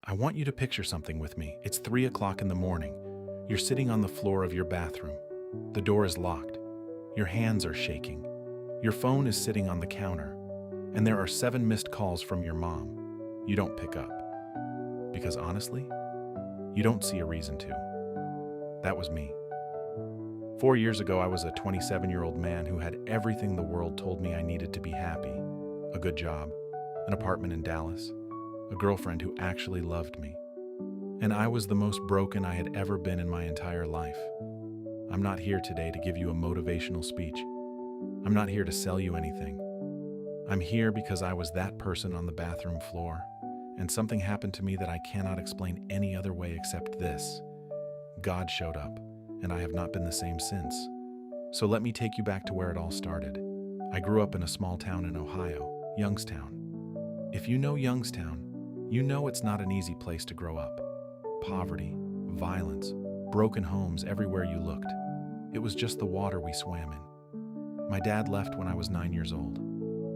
I want you to picture something with me. It's 3 o'clock in the morning. You're sitting on the floor of your bathroom. The door is locked. Your hands are shaking. Your phone is sitting on the counter. And there are 7 missed calls from your mom. You don't pick up. Because honestly, you don't see a reason to. That was me. 4 years ago, I was a 27-year-old man who had everything the world told me I needed to be happy. A good job, an apartment in Dallas, a girlfriend who actually loved me. And I was the most broken I had ever been in my entire life. I'm not here today to give you a motivational speech. I'm not here to sell you anything. I'm here because I was that person on the bathroom floor, and something happened to me that I cannot explain any other way except this. God showed up, and I have not been the same since. So let me take you back to where it all started. I grew up in a small town in Ohio, Youngstown. If you know Youngstown, you know it's not an easy place to grow up. Poverty, violence, broken homes everywhere you looked. It was just the water we swam in. My dad left when I was 9 years old.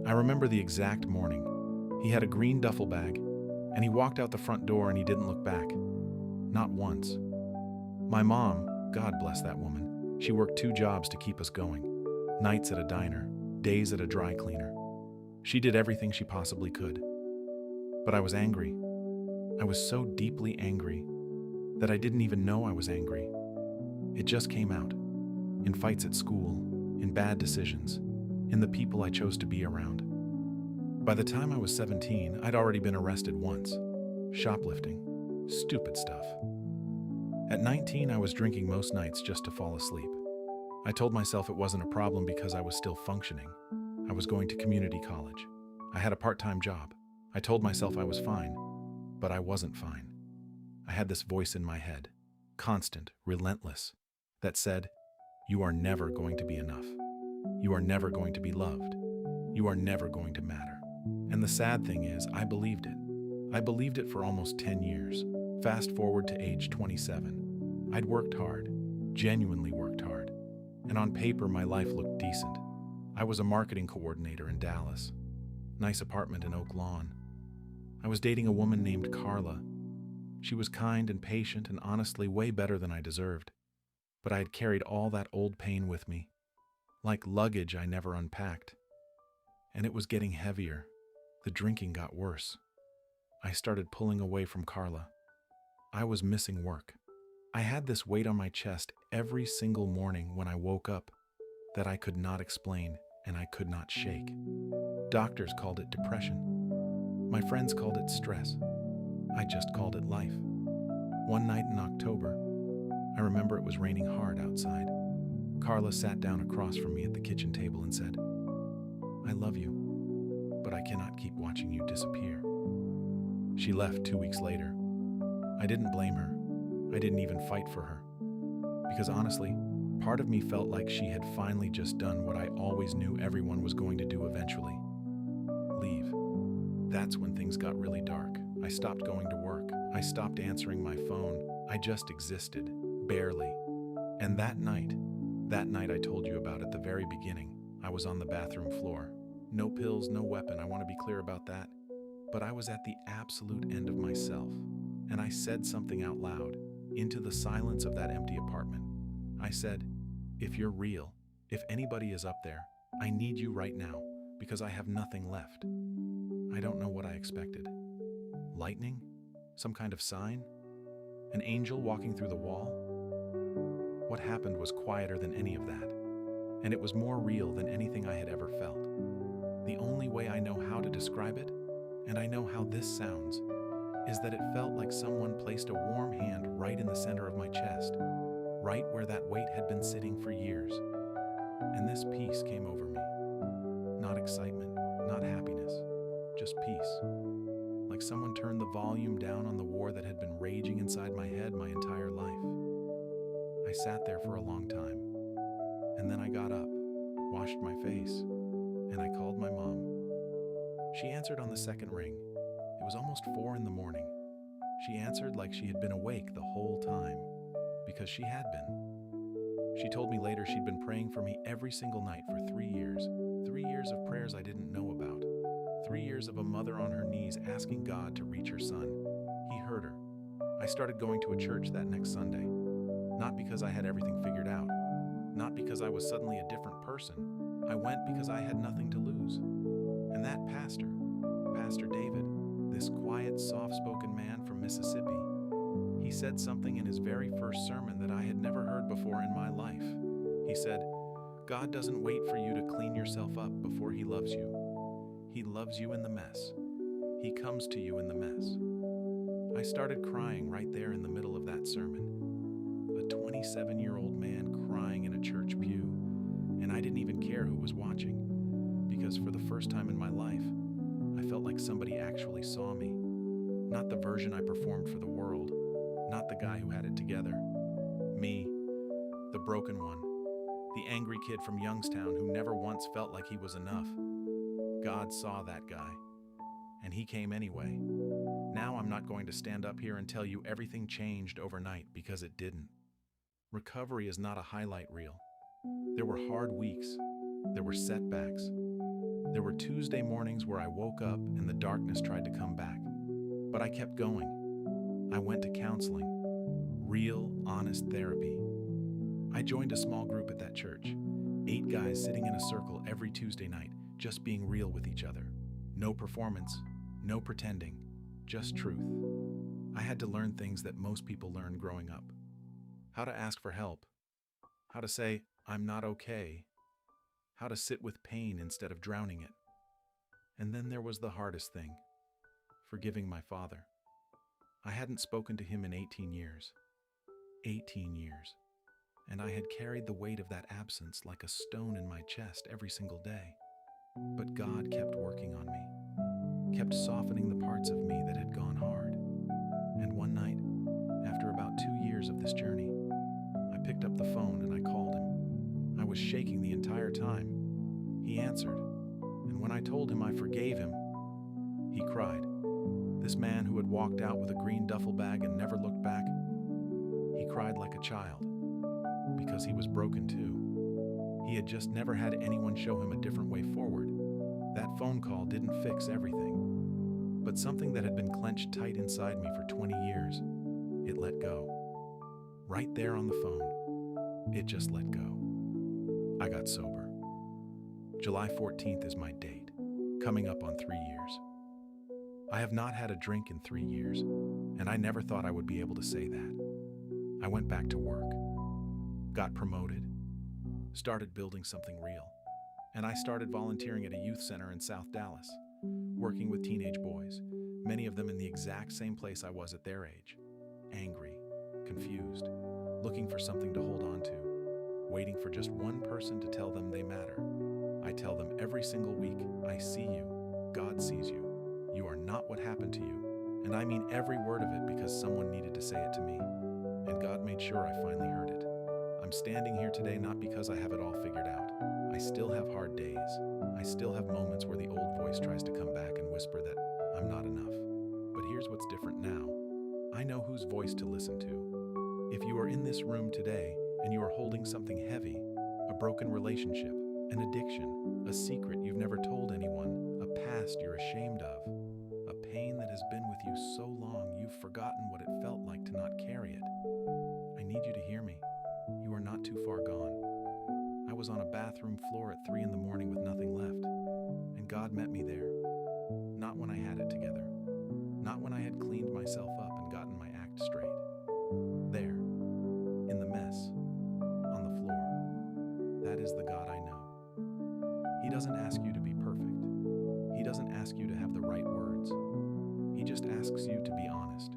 I remember the exact morning. He had a green duffel bag, and he walked out the front door and he didn't look back. Not once. My mom, God bless that woman, she worked 2 jobs to keep us going. Nights at a diner, days at a dry cleaner. She did everything she possibly could. But I was angry. I was so deeply angry that I didn't even know I was angry. It just came out. In fights at school, in bad decisions, in the people I chose to be around. By the time I was 17, I'd already been arrested once. Shoplifting. Stupid stuff. At 19, I was drinking most nights just to fall asleep. I told myself it wasn't a problem because I was still functioning. I was going to community college. I had a part-time job. I told myself I was fine, but I wasn't fine. I had this voice in my head, constant, relentless, that said, "You are never going to be enough. You are never going to be loved. You are never going to matter." And the sad thing is, I believed it. I believed it for almost 10 years. Fast forward to age 27. I'd worked hard, genuinely worked hard, and on paper my life looked decent. I was a marketing coordinator in Dallas. Nice apartment in Oak Lawn. I was dating a woman named Carla. She was kind and patient and honestly way better than I deserved. But I had carried all that old pain with me, like luggage I never unpacked. And it was getting heavier. The drinking got worse. I started pulling away from Carla. I was missing work. I had this weight on my chest every single morning when I woke up that I could not explain and I could not shake. Doctors called it depression. My friends called it stress. I just called it life. One night in October, I remember it was raining hard outside. Carla sat down across from me at the kitchen table and said, "I love you, but I cannot keep watching you disappear." She left 2 weeks later. I didn't blame her. I didn't even fight for her. Because honestly, part of me felt like she had finally just done what I always knew everyone was going to do eventually. Leave. That's when things got really dark. I stopped going to work. I stopped answering my phone. I just existed, barely. And that night I told you about at the very beginning, I was on the bathroom floor. No pills, no weapon, I want to be clear about that. But I was at the absolute end of myself. And I said something out loud, into the silence of that empty apartment. I said, "If you're real, if anybody is up there, I need you right now, because I have nothing left." I don't know what I expected. Lightning? Some kind of sign? An angel walking through the wall? What happened was quieter than any of that, and it was more real than anything I had ever felt. The only way I know how to describe it, and I know how this sounds, is that it felt like someone placed a warm hand right in the center of my chest, right where that weight had been sitting for years. And this peace came over me. Not excitement, not happiness, just peace. Like someone turned the volume down on the war that had been raging inside my head my entire life. I sat there for a long time, and then I got up, washed my face, and I called my mom. She answered on the second ring. It was almost 4 in the morning. She answered like she had been awake the whole time, because she had been. She told me later she'd been praying for me every single night for 3 years. 3 years of prayers I didn't know about. 3 years of a mother on her knees asking God to reach her son. He heard her. I started going to a church that next Sunday, not because I had everything figured out, not because I was suddenly a different person. I went because I had nothing to lose. And that pastor, Pastor David, this quiet, soft-spoken man from Mississippi, he said something in his very first sermon that I had never heard before in my life. He said, God doesn't wait for you to clean yourself up before He loves you. He loves you in the mess. He comes to you in the mess. I started crying right there in the middle of that sermon. A 27-year-old man crying in a church pew, and I didn't even care who was watching, because for the first time in my life, I felt like somebody actually saw me. Not the version I performed for the world, not the guy who had it together. Me, the broken one, the angry kid from Youngstown who never once felt like he was enough. God saw that guy, and He came anyway. Now I'm not going to stand up here and tell you everything changed overnight, because it didn't. Recovery is not a highlight reel. There were hard weeks. There were setbacks. There were Tuesday mornings where I woke up and the darkness tried to come back. But I kept going. I went to counseling. Real, honest therapy. I joined a small group at that church. 8 guys sitting in a circle every Tuesday night, just being real with each other. No performance, no pretending, just truth. I had to learn things that most people learn growing up. How to ask for help. How to say, I'm not okay. How to sit with pain instead of drowning it. And then there was the hardest thing, forgiving my father. I hadn't spoken to him in 18 years. 18 years. And I had carried the weight of that absence like a stone in my chest every single day. But God kept working on me, kept softening the parts of me that had gone hard. And one night, after about 2 years of this journey, I picked up the phone and I called him. I was shaking the entire time. He answered, and when I told him I forgave him, he cried. This man who had walked out with a green duffel bag and never looked back, he cried like a child, because he was broken too. He had just never had anyone show him a different way forward. That phone call didn't fix everything, but something that had been clenched tight inside me for 20 years, it let go. Right there on the phone, it just let go. I got sober. July 14th is my date, coming up on 3 years. I have not had a drink in 3 years, and I never thought I would be able to say that. I went back to work, got promoted, started building something real, and I started volunteering at a youth center in South Dallas, working with teenage boys, many of them in the exact same place I was at their age, angry, confused, looking for something to hold on to, waiting for just one person to tell them they matter. I tell them every single week, I see you, God sees you, you are not what happened to you, and I mean every word of it because someone needed to say it to me, and God made sure I finally heard it. I'm standing here today not because I have it all figured out. I still have hard days. I still have moments where the old voice tries to come back and whisper that I'm not enough. But here's what's different now. I know whose voice to listen to. If you are in this room today and you are holding something heavy, a broken relationship, an addiction, a secret you've never told anyone, a past you're ashamed of, a pain that has been with you so long you've forgotten what it felt like to not carry it, I need you to hear me. You are not too far gone. I was on a bathroom floor at 3 a.m. with nothing left, and God met me there. Not when I had it together. Not when I had cleaned myself up and gotten my act straight. There, in the mess, on the floor. That is the God I know. He doesn't ask you to be perfect. He doesn't ask you to have the right words. He just asks you to be honest,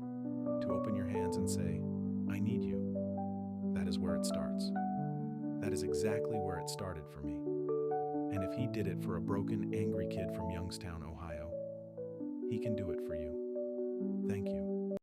to open your hands and say, I need you. That is where it starts. That is exactly where it started for me. And if He did it for a broken, angry kid from Youngstown, Ohio, He can do it for you. Thank you.